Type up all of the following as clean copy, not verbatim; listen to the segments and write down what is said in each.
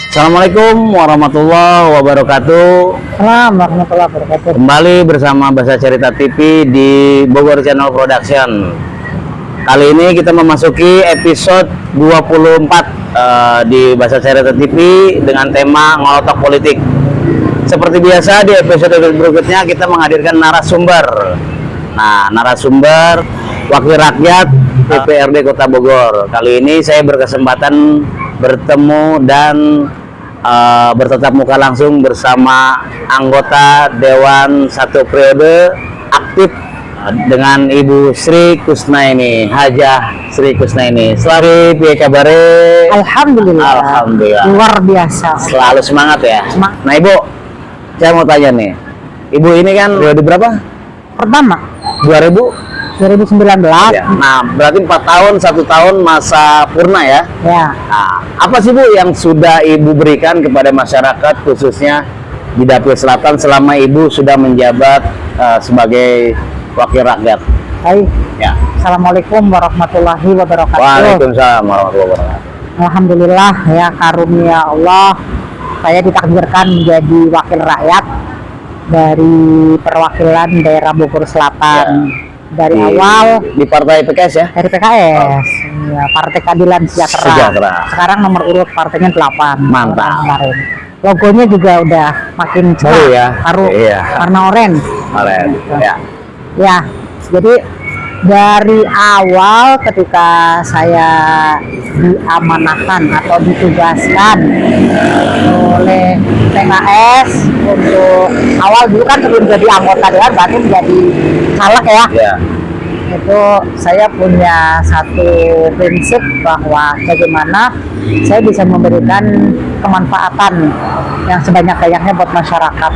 Assalamualaikum warahmatullahi wabarakatuh. Assalamualaikum warahmatullahi wabarakatuh. Kembali bersama Bahasa Cerita TV di Bogor Channel Production. Kali ini kita memasuki episode 24 di Bahasa Cerita TV dengan tema Ngolotok Politik. Seperti biasa di episode berikutnya kita menghadirkan narasumber. Nah, narasumber Wakil Rakyat DPRD Kota Bogor. Kali ini saya berkesempatan bertemu dan bertatap muka langsung bersama anggota Dewan satu periode aktif dengan Ibu Sri Kusnaini, Hajah Sri Kusnaini. Selamat piye kabare? Alhamdulillah. Alhamdulillah. Luar biasa. Selalu semangat ya. Nah Ibu, saya mau tanya nih. Ibu ini kan periode berapa? Pertama 2019. 2019. Ya. Nah, berarti 4 tahun, 1 tahun masa purna ya? Ya. Nah, apa sih Bu yang sudah Ibu berikan kepada masyarakat khususnya di Dapil Selatan selama Ibu sudah menjabat sebagai Wakil Rakyat? Baik. Ya. Assalamualaikum warahmatullahi wabarakatuh. Waalaikumsalam warahmatullahi wabarakatuh. Alhamdulillah ya, karunia Allah saya ditakdirkan menjadi wakil rakyat dari perwakilan daerah Bogor Selatan. Ya. Dari awal di Partai PKS ya? dari PKS, ya, Partai Keadilan Sejahtera. Sekarang nomor urut partainya 8. Mantap. Kemarin. Logonya juga udah makin cerah, ya? Iya. warna oranye. Ya. Ya, jadi dari awal ketika saya diamanahkan atau ditugaskan oleh PKS untuk awal dulu kan sebelum jadi anggota dewan berarti menjadi caleg ya. Ya. Itu saya punya satu prinsip bahwa bagaimana saya bisa memberikan kemanfaatan yang sebanyak-banyaknya buat masyarakat,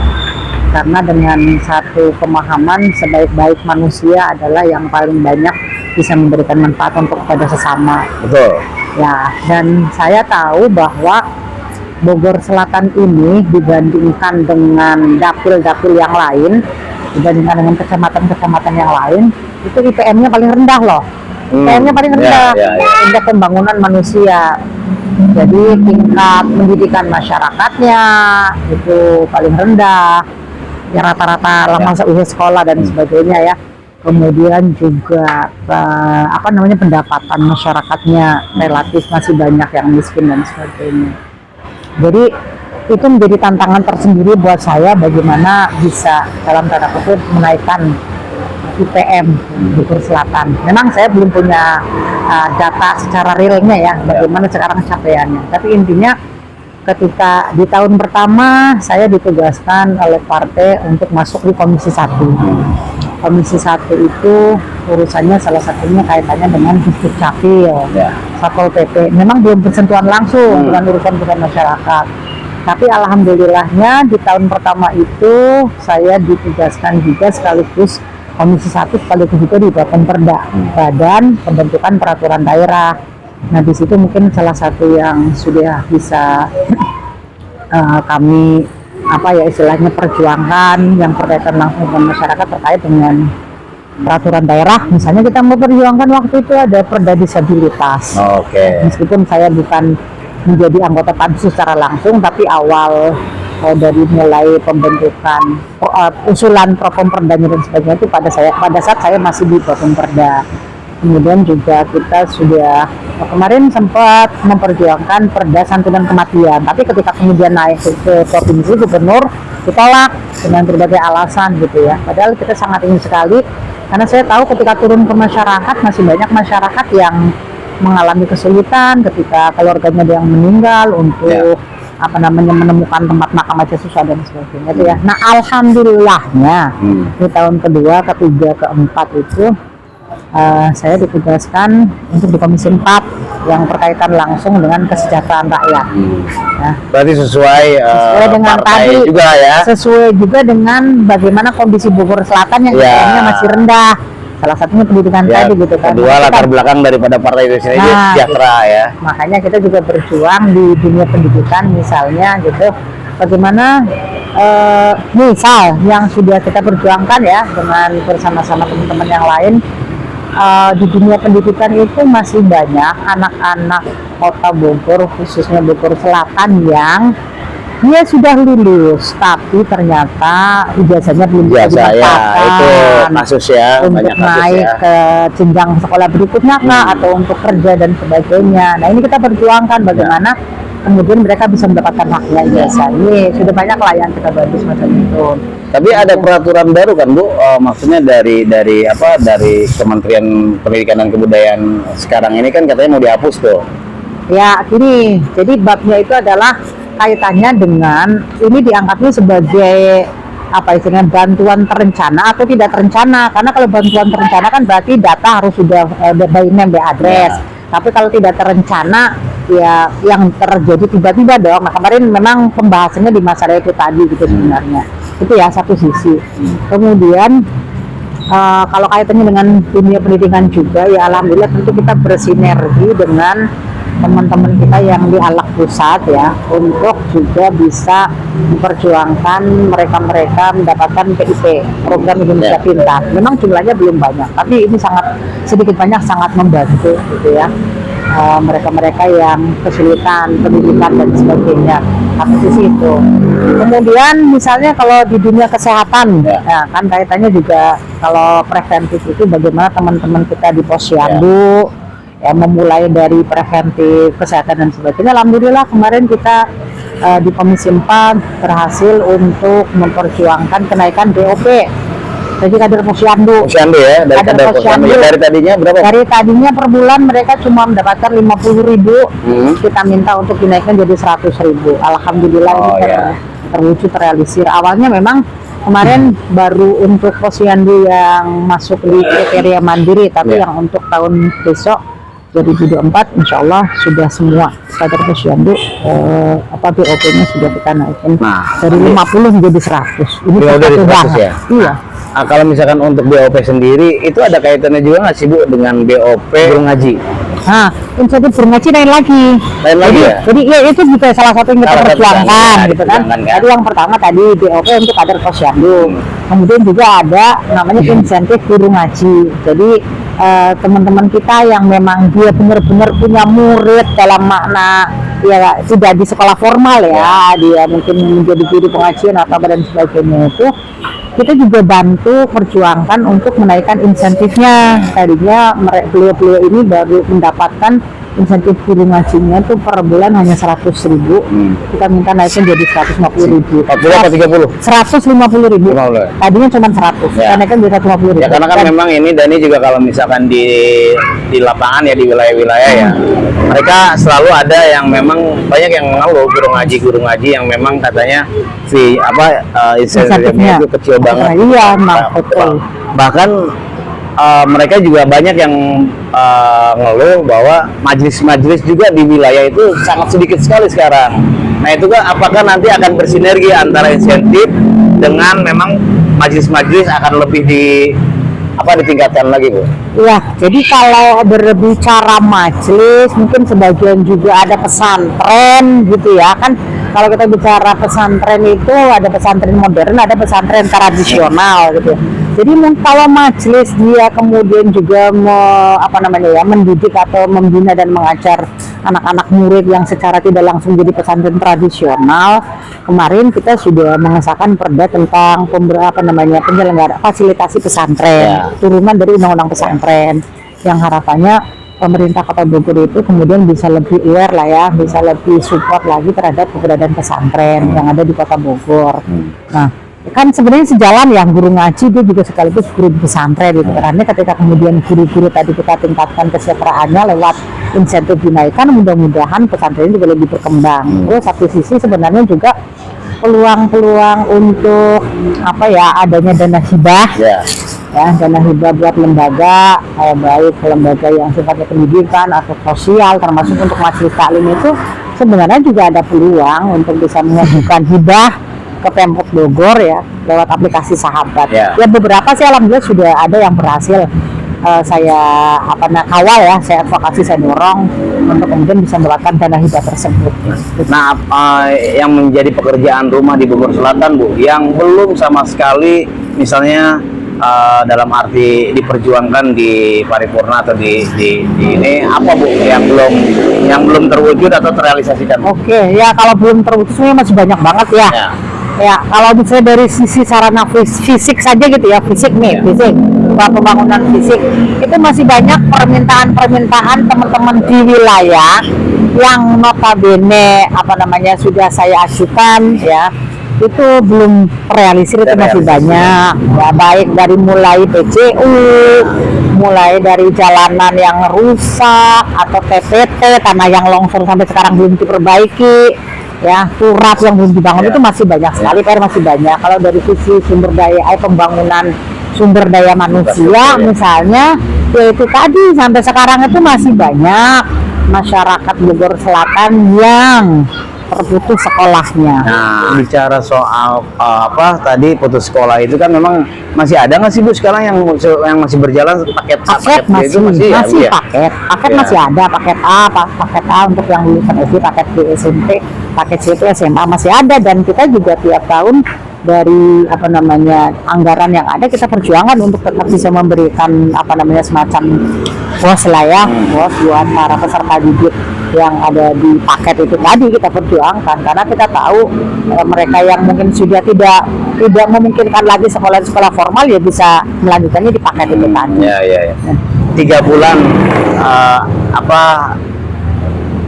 karena dengan satu pemahaman sebaik-baik manusia adalah yang paling banyak bisa memberikan manfaat untuk kepada sesama. Betul. Ya, dan saya tahu bahwa Bogor Selatan ini dibandingkan dengan dapil-dapil yang lain, dibandingkan dengan kecamatan-kecamatan yang lain, itu IPM-nya paling rendah loh. IPM-nya paling rendah, indeks pembangunan manusia. Jadi tingkat pendidikan masyarakatnya itu paling rendah. Ya rata-rata lama usia sekolah dan sebagainya ya. Kemudian juga pendapatan masyarakatnya relatif masih banyak yang miskin dan sebagainya. Jadi itu menjadi tantangan tersendiri buat saya bagaimana bisa dalam tanda kutip menaikkan IPM Bogor Selatan. Memang saya belum punya data secara realnya ya bagaimana sekarang capaiannya. Tapi intinya ketika di tahun pertama saya ditugaskan oleh partai untuk masuk di Komisi 1. Komisi 1 itu urusannya salah satunya kaitannya dengan Dukcapil, Satpol PP. Memang belum bersentuhan langsung dengan urusan masyarakat. Tapi alhamdulillahnya di tahun pertama itu saya ditugaskan juga sekaligus Komisi 1 sekaligus juga di Bapemperda, Badan Pembentukan Peraturan Daerah. Nah di situ mungkin salah satu yang sudah bisa kami istilahnya perjuangkan yang berkaitan langsung dengan masyarakat terkait dengan peraturan daerah. Misalnya kita mau perjuangkan waktu itu ada perda disabilitas. Meskipun saya bukan menjadi anggota pansus secara langsung, tapi awal dari mulai pembentukan usulan propemperdanya dan sebagainya itu pada saat saya masih di Bapemperda. Kemudian juga kita sudah kemarin sempat memperjuangkan perda santunan kematian, tapi ketika kemudian naik ke provinsi gubernur ditolak dengan berbagai alasan gitu ya. Padahal kita sangat ingin sekali, karena saya tahu ketika turun ke masyarakat masih banyak masyarakat yang mengalami kesulitan ketika keluarganya ada yang meninggal untuk menemukan tempat makam aja susah dan sebagainya itu ya. Nah alhamdulillahnya di tahun kedua, ketiga, keempat itu saya ditugaskan untuk di Komisi 4 yang berkaitan langsung dengan kesejahteraan rakyat. Berarti sesuai dengan tadi juga ya. Sesuai juga dengan bagaimana kondisi Bogor Selatan yang IPM-nya masih rendah. Salah satunya pendidikan tadi gitu kan. Kedua latar belakang daripada partai itu sendiri sejahtera ya. Makanya kita juga berjuang di dunia pendidikan misalnya gitu. Bagaimana misal yang sudah kita perjuangkan ya dengan bersama-sama teman-teman yang lain di dunia pendidikan itu masih banyak anak-anak kota Bogor, khususnya Bogor Selatan, yang dia sudah lulus tapi ternyata ijazahnya belum bisa Biasa ya, itu didapatkan kasus ya, untuk banyak kasus naik ya. ke jenjang sekolah berikutnya kah, atau untuk kerja dan sebagainya. Nah, ini kita perjuangkan bagaimana kemudian mereka bisa mendapatkan haknya ijazah. Ini sudah banyak lah yang kita bantu semacam itu. Tapi ada peraturan baru kan Bu, maksudnya dari Kementerian Pendidikan dan Kebudayaan sekarang ini kan katanya mau dihapus tuh. Ya, gini, jadi babnya itu adalah kaitannya dengan ini dianggapnya sebagai apa istilahnya, bantuan terencana atau tidak terencana. Karena kalau bantuan terencana kan berarti data harus sudah by name, by address. Tapi kalau tidak terencana ya yang terjadi tiba-tiba dong. Nah, kemarin memang pembahasannya di masalah itu tadi gitu sebenarnya. Itu ya satu sisi. Kemudian kalau kaitannya dengan dunia pendidikan juga ya alhamdulillah tentu kita bersinergi dengan teman-teman kita yang di Alak Pusat ya, untuk juga bisa memperjuangkan mereka mendapatkan PIP, program Indonesia Pintar. Memang jumlahnya belum banyak, tapi ini sangat sedikit banyak sangat membantu gitu ya, mereka-mereka yang kesulitan pendidikan dan sebagainya. Satu sisi itu. Kemudian misalnya kalau di dunia kesehatan ya kan kaitannya juga, kalau preventif itu bagaimana teman-teman kita di Posyandu ya, memulai dari preventif kesehatan dan sebagainya. Alhamdulillah kemarin kita di Komisi 4 berhasil untuk memperjuangkan kenaikan BOP. Jadi kader Posyandu. Posyandu ya, dari kader Posyandu. Ya, dari tadinya berapa? Dari tadinya per bulan mereka cuma mendapatkan 50.000, kita minta untuk dinaikkan jadi 100.000. Alhamdulillah ini terwujud, terrealisir. Awalnya memang kemarin baru untuk Posyandu yang masuk di kriteria mandiri, tapi yang untuk tahun besok 2024 insya Allah sudah semua kader Posyandu BOP-nya sudah kita naikin dari 50 menjadi 100. Ini dari 100 ya? Iya. Nah, kalau misalkan untuk BOP sendiri itu ada kaitannya juga nggak sih Bu dengan BOP guru ngaji? Nah, insentif guru ngaji lain lagi. Jadi ya itu juga salah satu yang kita perjuangkan gitu kan. Tadi yang pertama tadi BOP untuk kader Posyandu. Kemudian juga ada namanya insentif guru ngaji. Jadi teman-teman kita yang memang dia benar-benar punya murid dalam makna ya tidak di sekolah formal ya, dia mungkin menjadi guru pengajian atau dan sebagainya, itu kita juga bantu perjuangkan untuk menaikkan insentifnya. Tadinya beliau-beliau ini baru mendapatkan insentif guru ngajinya itu per bulan hanya 100.000, kita minta naikin jadi 150.000. 40 atau 30? 150.000. Tadinya cuma 100, karena kan jadi 150.000. Ya karena kan memang ini Dani juga kalau misalkan di lapangan ya, di wilayah-wilayah ya, mereka selalu ada yang memang banyak yang mengeluh guru ngaji yang memang katanya insentifnya itu kecil banget. Iya, betul. Bahkan mereka juga banyak yang ngeluh bahwa majelis-majelis juga di wilayah itu sangat sedikit sekali sekarang. Nah itu kan apakah nanti akan bersinergi antara insentif dengan memang majelis-majelis akan lebih ditingkatkan lagi Bu? Iya, jadi kalau berbicara majelis mungkin sebagian juga ada pesantren gitu ya kan. Kalau kita bicara pesantren itu ada pesantren modern, ada pesantren tradisional gitu. Jadi kalau majelis dia kemudian juga mendidik atau membina dan mengajar anak-anak murid yang secara tidak langsung jadi pesantren tradisional, kemarin kita sudah mengesahkan perda tentang penyelenggara fasilitasi pesantren, turunan dari undang-undang pesantren, yang harapannya pemerintah Kota Bogor itu kemudian bisa lebih aware lah ya, bisa lebih support lagi terhadap keberadaan pesantren yang ada di Kota Bogor. Nah, kan sebenarnya sejalan ya, guru ngaji dia juga sekaligus guru pesantren gitu. Karena ketika kemudian guru-guru tadi kita tingkatkan kesejahteraannya lewat insentif dinaikkan, mudah-mudahan pesantren juga lebih berkembang. Terus satu sisi sebenarnya juga peluang-peluang untuk adanya dana hibah. Ya, dana hibah buat lembaga, baik lembaga yang sifatnya pendidikan atau sosial, termasuk untuk majelis taklim itu sebenarnya juga ada peluang untuk bisa mengajukan hibah ke Pemkot Bogor ya lewat aplikasi Sahabat. Ya beberapa sih alhamdulillah sudah ada yang berhasil saya kawal ya, saya advokasi, saya dorong untuk kemudian bisa mendapatkan dana hibah tersebut. Nah, yang menjadi pekerjaan rumah di Bogor Selatan Bu, yang belum sama sekali misalnya dalam arti diperjuangkan di paripurna atau di ini apa Bu yang belum terwujud atau terrealisasikan? Oke, ya kalau belum terwujud sebenarnya masih banyak banget ya. Ya. Ya, kalau misalnya dari sisi sarana fisik saja gitu ya, fisik nih, fisik, pembangunan fisik, itu masih banyak permintaan teman-teman di wilayah yang notabene apa namanya sudah saya ajukan ya, itu belum terrealisir, itu masih banyak ya, baik dari mulai PCU, mulai dari jalanan yang rusak atau TPT, tanah yang longsor sampai sekarang belum diperbaiki ya, turap yang belum dibangun, itu masih banyak sekali, PR masih banyak. Kalau dari sisi sumber daya pembangunan sumber daya manusia misalnya, ya itu tadi sampai sekarang itu masih banyak masyarakat Bogor Selatan yang terputus sekolahnya. Nah, bicara soal apa tadi putus sekolah itu kan memang masih ada nggak sih Bu sekarang yang masih berjalan paket masih itu masih ya, Bu, ya? paket Ya. masih ada, paket A untuk yang lulusan SD, paket B SMP, paket C itu SMA masih ada, dan kita juga tiap tahun dari apa namanya anggaran yang ada kita perjuangan untuk tetap bisa memberikan apa namanya semacam bos lah ya, bos buat para peserta didik yang ada di paket itu tadi kita perjuangkan, karena kita tahu mereka yang mungkin sudah tidak memungkinkan lagi sekolah formal ya bisa melanjutkannya di paket itu tadi. Ya. 3 bulan apa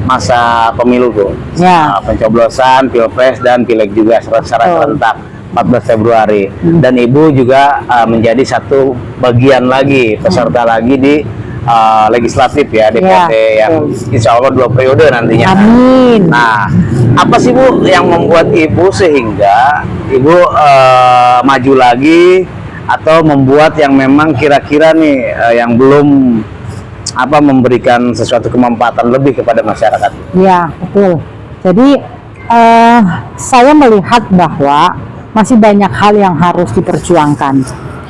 masa pemilu Bu? Ya. Pencoblosan, pilpres dan pileg juga secara serentak 14 Februari. Dan Ibu juga menjadi satu bagian lagi peserta lagi di legislatif ya, DPT yang insya Allah 2 periode nantinya. Amin. Nah, apa sih Bu yang membuat Ibu sehingga Ibu maju lagi, atau membuat yang memang kira-kira nih yang belum apa memberikan sesuatu kemanfaatan lebih kepada masyarakat? Ya, betul. Jadi saya melihat bahwa masih banyak hal yang harus diperjuangkan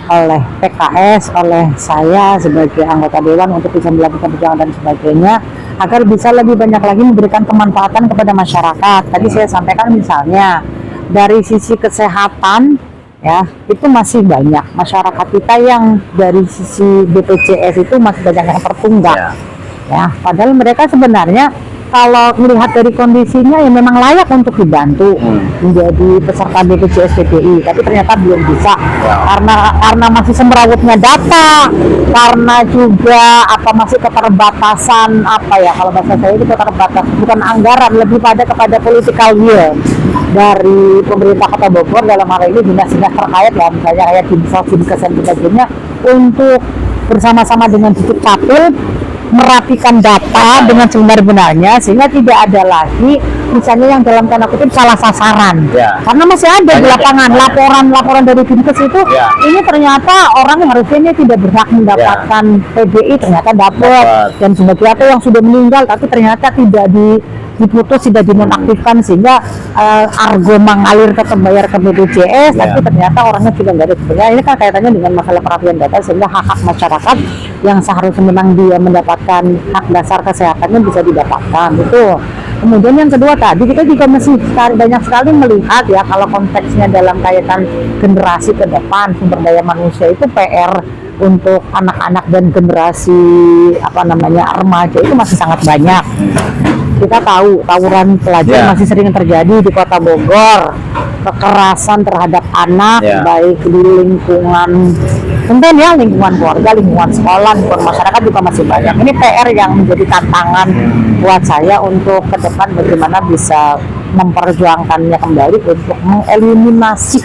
oleh PKS, oleh saya sebagai anggota dewan untuk bisa melakukan perjuangan dan sebagainya, agar bisa lebih banyak lagi memberikan kemanfaatan kepada masyarakat. Tadi saya sampaikan misalnya dari sisi kesehatan ya, itu masih banyak masyarakat kita yang dari sisi BPJS itu masih banyak yang tertunggak ya, padahal mereka sebenarnya kalau melihat dari kondisinya ya memang layak untuk dibantu menjadi peserta BPJS PBI, tapi ternyata belum bisa karena masih semrawutnya data, karena juga apa masih keterbatasan apa ya, kalau bahasa saya itu keterbatas bukan anggaran, lebih kepada political will dari pemerintah Kota Bogor, dalam hal ini dinas-dinas terkait ya, misalnya kayak Dinsel, Dinkes dan sebagainya, untuk bersama-sama dengan Dukcapil merapikan data dengan sebenar-benarnya, sehingga tidak ada lagi misalnya yang dalam tanda kutip salah sasaran karena masih ada di lapangan laporan dari Dinkes itu ini ternyata orang yang harusnya tidak berhak mendapatkan PBI ternyata dapat, dan sebagai apa yang sudah meninggal tapi ternyata tidak diputus, tidak dinonaktifkan, sehingga argo mengalir tetap bayar ke BPJS tapi ternyata orangnya sudah nggak ada. Sebenarnya ini kan kaitannya dengan masalah perapian data, sehingga hak-hak masyarakat yang seharusnya memang dia mendapatkan hak dasar kesehatannya bisa didapatkan itu. Kemudian yang kedua tadi kita juga masih banyak sekali melihat ya, kalau konteksnya dalam kaitan generasi ke depan sumber daya manusia itu PR untuk anak-anak dan generasi apa namanya remaja itu masih sangat banyak. Kita tahu tawuran pelajar masih sering terjadi di Kota Bogor, kekerasan terhadap anak baik di lingkungan tentunya ya, lingkungan keluarga, lingkungan sekolah, lingkungan masyarakat juga masih banyak. Ini PR yang menjadi tantangan buat saya untuk ke depan bagaimana bisa memperjuangkannya kembali untuk mengeliminasi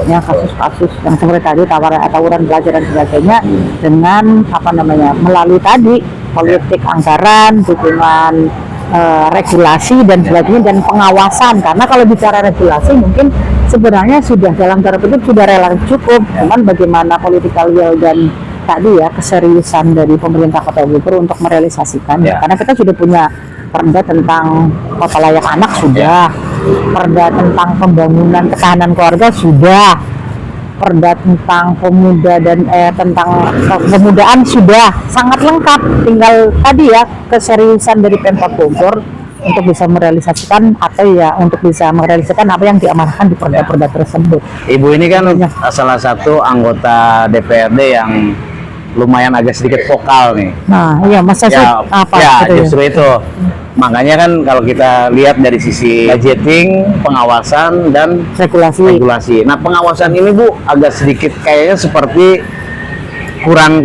ya kasus-kasus yang seperti tadi tawuran pelajar dan sebagainya dengan apa namanya melalui tadi politik anggaran, dukungan regulasi dan sebagainya, dan pengawasan. Karena kalau bicara regulasi mungkin sebenarnya sudah dalam tanda kutip sudah relatif cukup, cuman bagaimana political will dan tadi ya keseriusan dari pemerintah Kota Bogor untuk merealisasikan karena kita sudah punya perda tentang kota layak anak sudah, perda tentang pembangunan ketahanan keluarga sudah, perda tentang pemuda dan tentang kepemudaan sudah sangat lengkap. Tinggal tadi ya keseriusan dari Pemkot Bogor untuk bisa merealisasikan atau ya untuk bisa merealisasikan apa yang diamanahkan di perda-perda tersebut. Ibu ini kan salah satu anggota DPRD yang lumayan agak sedikit vokal nih. Nah, iya masa sih Ya, apa ya gitu ya? justru itu. Makanya kan kalau kita lihat dari sisi budgeting, pengawasan dan regulasi. Nah, pengawasan ini Bu agak sedikit kayaknya seperti kurang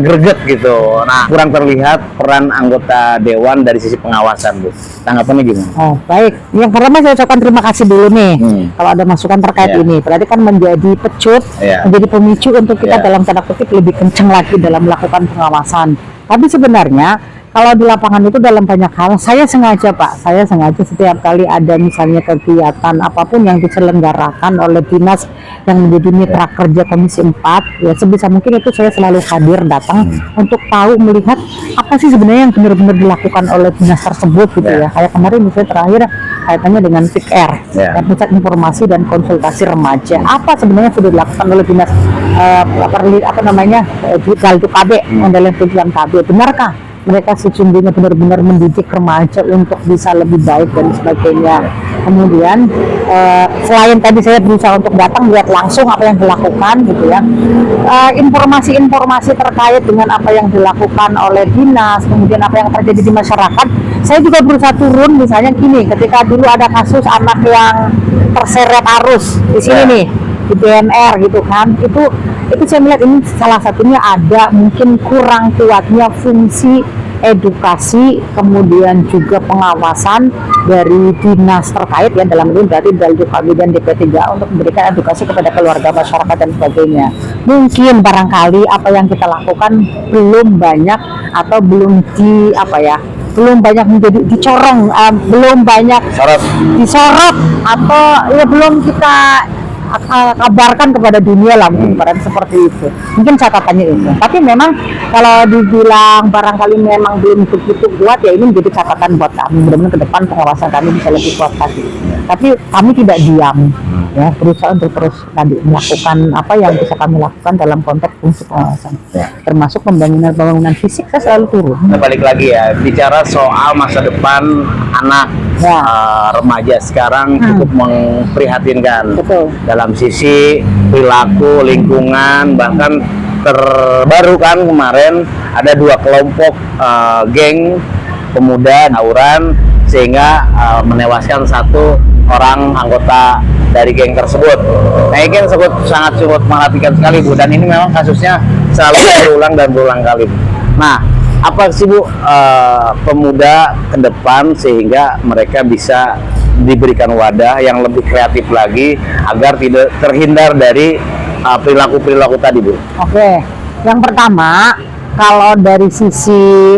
greget gitu. Nah, kurang terlihat peran anggota dewan dari sisi pengawasan, Bu. Tanggapannya gimana? Oh, baik. Yang pertama saya ucapkan terima kasih dulu nih kalau ada masukan terkait Ya. ini. Berarti kan menjadi pecut, Ya. menjadi pemicu untuk kita Ya. dalam tanda kutip lebih kenceng lagi dalam melakukan pengawasan. Tapi sebenarnya kalau di lapangan itu dalam banyak hal, saya sengaja setiap kali ada misalnya kegiatan apapun yang diselenggarakan oleh dinas yang menjadi mitra kerja Komisi 4, ya sebisa mungkin itu saya selalu hadir datang untuk tahu melihat apa sih sebenarnya yang benar-benar dilakukan oleh dinas tersebut gitu ya. Kayak kemarin misalnya terakhir kaitannya dengan PIKR, Ya. Pusat Informasi dan Konsultasi Remaja. Apa sebenarnya sudah dilakukan oleh dinas Galdu KB, Mendalam Tujuan KB? Benarkah mereka sesungguhnya benar-benar mendidik remaja untuk bisa lebih baik dan sebagainya? Kemudian selain tadi saya berusaha untuk datang lihat langsung apa yang dilakukan gitu ya, informasi-informasi terkait dengan apa yang dilakukan oleh dinas, kemudian apa yang terjadi di masyarakat, saya juga berusaha turun. Misalnya gini, ketika dulu ada kasus anak yang terseret arus di sini nih di BNR gitu kan, itu saya melihat ini salah satunya ada mungkin kurang kuatnya fungsi edukasi, kemudian juga pengawasan dari dinas terkait ya, dalam ini berarti Dalju KB dan DP3 untuk memberikan edukasi kepada keluarga, masyarakat dan sebagainya. Mungkin barangkali apa yang kita lakukan belum banyak atau belum belum banyak menjadi dicorong, belum banyak disorot atau ya belum kita kabarkan kepada dunia lah, mungkin seperti itu. Mungkin catatannya itu. Tapi memang kalau dibilang barangkali memang belum begitu kuat, ya ini menjadi catatan buat kami. Mudah-mudahan ke depan pengawasan kami bisa lebih kuat lagi. Tapi kami tidak diam, ya, berusaha untuk terus tadi melakukan apa yang bisa kami lakukan dalam konteks fungsi pengawasan. Termasuk pembangunan fisik, saya selalu turun. Nah, balik lagi ya, bicara soal masa depan anak remaja sekarang cukup memprihatinkan. Betul. Dalam sisi perilaku, lingkungan, bahkan terbaru kan kemarin ada 2 kelompok geng pemuda tawuran sehingga menewaskan 1 orang anggota dari geng tersebut. Nah, ini kan sangat memperhatikan sekali, Bu, dan ini memang kasusnya selalu berulang kali. Nah, apa sih, Bu, pemuda ke depan sehingga mereka bisa diberikan wadah yang lebih kreatif lagi agar tidak terhindar dari perilaku tadi, Bu? Oke, yang pertama kalau dari sisi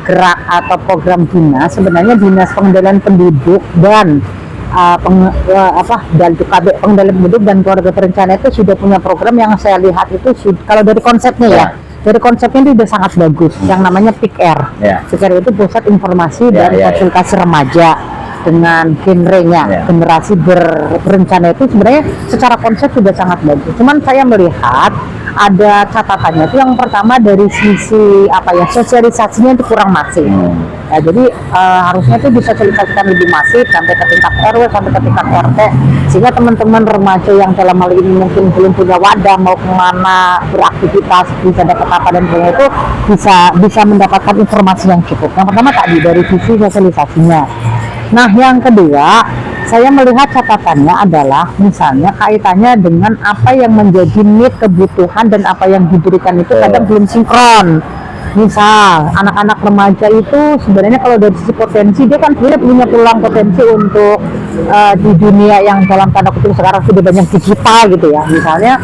gerak atau program dinas, sebenarnya Dinas Pengendalian Penduduk dan pengendalian penduduk dan keluarga berencana itu sudah punya program yang saya lihat itu kalau dari konsepnya ya. Dari konsepnya itu sudah sangat bagus, yang namanya PIKR. PIKR itu Pusat Informasi dan Konsultasi Remaja dengan genrenya generasi berencana, itu sebenarnya secara konsep sudah sangat bagus. Cuman saya melihat ada catatannya itu yang pertama dari sisi sosialisasinya itu kurang masif. Ya, jadi harusnya itu disosialisasikan lebih masif sampai ke tingkat RW, sampai ke tingkat RT, sehingga teman-teman remaja yang dalam hal ini mungkin belum punya wadah mau kemana beraktivitas, bisa dapat apa dan sebagainya, itu bisa mendapatkan informasi yang cukup. Yang pertama tadi dari sisi sosialisasinya. Nah, yang kedua, saya melihat catatannya adalah misalnya kaitannya dengan apa yang menjadi need, kebutuhan, dan apa yang diberikan itu kadang belum sinkron. Misal, anak-anak remaja itu sebenarnya kalau dari sisi potensi, dia kan sebenarnya punya peluang potensi untuk di dunia yang dalam tanda kutip sekarang sudah banyak digital gitu ya. Misalnya,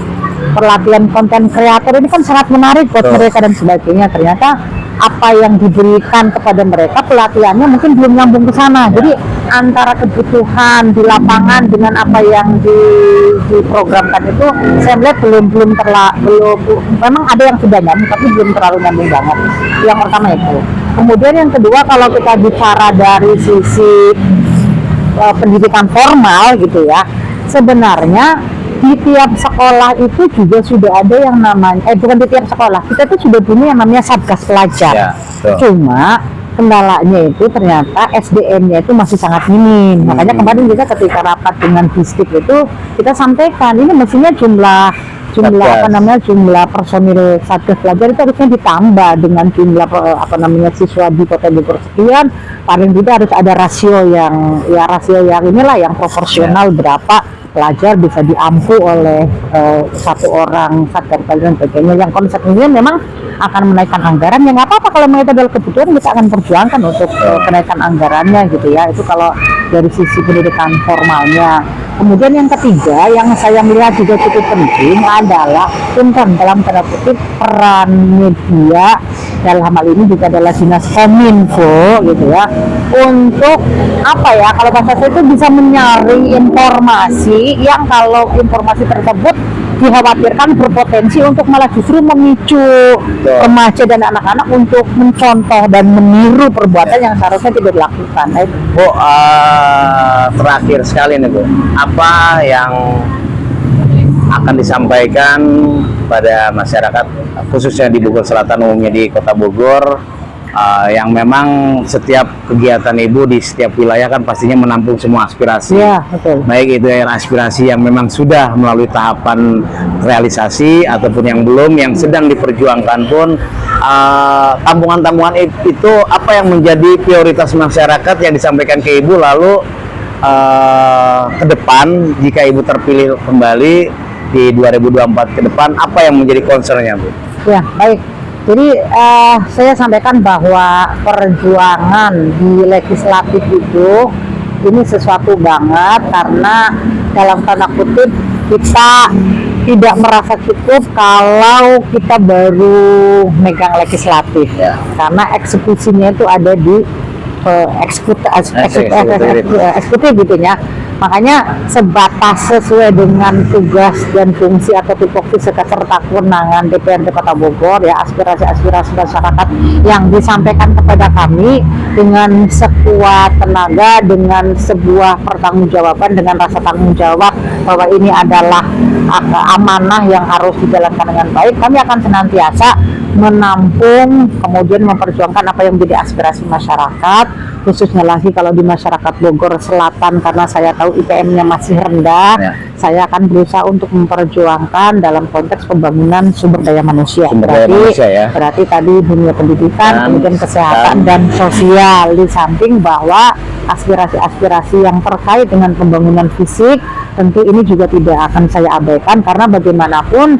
pelatihan konten kreator ini kan sangat menarik buat mereka dan sebagainya. Ternyata apa yang diberikan kepada mereka pelatihannya mungkin belum nyambung ke sana. Jadi antara kebutuhan di lapangan dengan apa yang diprogramkan itu saya melihat belum memang ada yang sudah nyambung tapi belum terlalu nyambung banget. Yang pertama itu. Kemudian yang kedua, kalau kita bicara dari sisi pendidikan formal gitu ya, sebenarnya di tiap sekolah itu juga sudah ada yang namanya bukan di tiap sekolah, kita tuh sudah punya yang namanya Satgas Pelajar. Cuma kendalanya itu ternyata SDM-nya itu masih sangat minim. Makanya kemarin juga ketika rapat dengan Distrik itu kita sampaikan ini mestinya jumlah jumlah personil Satgas Pelajar itu harusnya ditambah dengan jumlah siswa di Kota Bogor sekian, paling tidak harus ada rasio yang inilah yang proporsional berapa pelajar bisa diampu oleh satu orang Satgas Pelajar dan sebagainya. Yang konsepnya memang akan menaikkan anggaran, ya nggak apa-apa kalau itu adalah kebutuhan, kita akan perjuangkan untuk kenaikan anggarannya gitu ya. Itu kalau dari sisi pendidikan formalnya. Kemudian yang ketiga yang saya melihat juga cukup penting adalah dalam tanda kutip peran media, dalam hal ini juga adalah Dinas Kominfo gitu ya, untuk apa ya, kalau bahasa saya itu bisa menyaring informasi yang kalau informasi tersebut dikhawatirkan berpotensi untuk malah justru memicu remaja dan anak-anak untuk mencontoh dan meniru perbuatan yang seharusnya tidak dilakukan. Bu, terakhir sekali nih Bu, apa yang akan disampaikan pada masyarakat khususnya di Bogor Selatan, umumnya di Kota Bogor, yang memang setiap kegiatan Ibu di setiap wilayah kan pastinya menampung semua aspirasi. Ya, betul. Baik itu yang aspirasi yang memang sudah melalui tahapan realisasi ataupun yang belum, yang sedang diperjuangkan pun, tampungan-tampungan itu apa yang menjadi prioritas masyarakat yang disampaikan ke Ibu, lalu ke depan jika Ibu terpilih kembali di 2024 ke depan, apa yang menjadi concern-nya Bu? Ya, baik. Jadi saya sampaikan bahwa perjuangan di legislatif itu ini sesuatu banget, karena dalam tanda kutip kita tidak merasa cukup kalau kita baru megang legislatif, karena eksekusinya itu ada di eksekutif gitu ya. Makanya sebatas sesuai dengan tugas dan fungsi atau tupoksi serta kewenangan DPRD Kota Bogor ya, aspirasi-aspirasi masyarakat yang disampaikan kepada kami dengan sekuat tenaga, dengan sebuah pertanggungjawaban, dengan rasa tanggung jawab bahwa ini adalah amanah yang harus dijalankan dengan baik, kami akan senantiasa menampung, kemudian memperjuangkan apa yang menjadi aspirasi masyarakat, khususnya lagi kalau di masyarakat Bogor Selatan, karena saya tahu IPM-nya masih rendah, saya akan berusaha untuk memperjuangkan dalam konteks pembangunan sumber daya manusia. Berarti tadi dunia pendidikan, kemudian kesehatan dan sosial, di samping bahwa aspirasi-aspirasi yang terkait dengan pembangunan fisik tentu ini juga tidak akan saya abaikan, karena bagaimanapun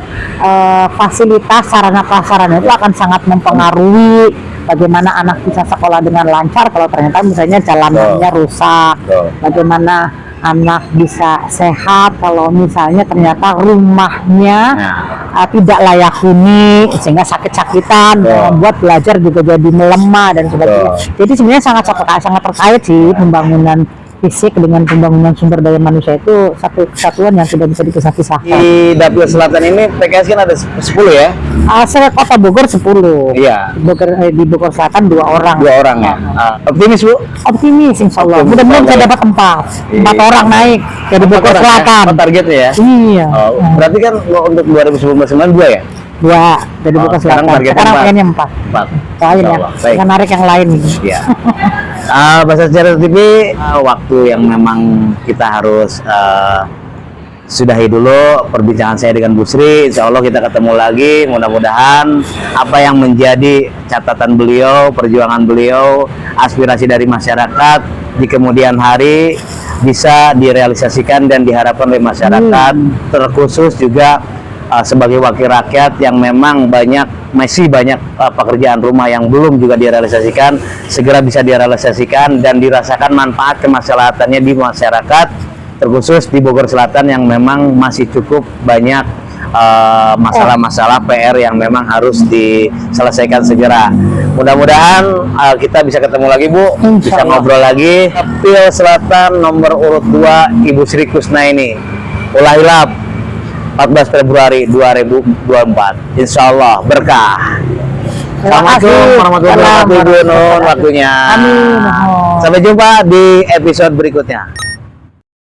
fasilitas sarana prasarana itu akan sangat mempengaruhi bagaimana anak bisa sekolah dengan lancar kalau ternyata misalnya jalanannya rusak, bagaimana anak bisa sehat kalau misalnya ternyata rumahnya tidak layak huni sehingga sakit-sakitan, membuat belajar juga jadi melemah dan sebagainya. Jadi sebenarnya sangat terkait sih pembangunan fisik dengan pembangunan sumber daya manusia, itu satu kesatuan yang tidak bisa dipisah-pisahkan. Di Dapil Selatan ini PKS kan ada 10 ya? Kota Bogor 10. Iya. Di Bogor Selatan 2 orang. 2 orang ya. Optimis Bu? Optimis insya Allah. Mudah-mudahan saya dapat 4 orang naik dari Bogor Selatan. Targetnya ya? Iya. Berarti kan untuk 2019 2 ya? 2 dari Bogor Selatan. Sekarang pengennya 4. Lain ya. Dengan narik yang lain. Iya. Bahasa Sejarah TV, waktu yang memang kita harus sudahi dulu perbincangan saya dengan Bu Sri. Insya Allah kita ketemu lagi, mudah-mudahan apa yang menjadi catatan beliau, perjuangan beliau, aspirasi dari masyarakat di kemudian hari bisa direalisasikan dan diharapkan oleh masyarakat, terkhusus juga sebagai wakil rakyat yang memang masih banyak pekerjaan rumah yang belum juga direalisasikan, segera bisa direalisasikan dan dirasakan manfaat kemaslahatannya di masyarakat, terkhusus di Bogor Selatan yang memang masih cukup banyak masalah-masalah PR yang memang harus diselesaikan segera. Mudah-mudahan kita bisa ketemu lagi Bu, bisa ngobrol lagi. Dapil Selatan nomor urut 2 Ibu Sri Kusnaini, Ulahilab 14 Februari 2024. Insya Allah berkah. Assalamualaikum warahmatullahi wabarakatuh. Waktunya. Amin. Sampai jumpa di episode berikutnya.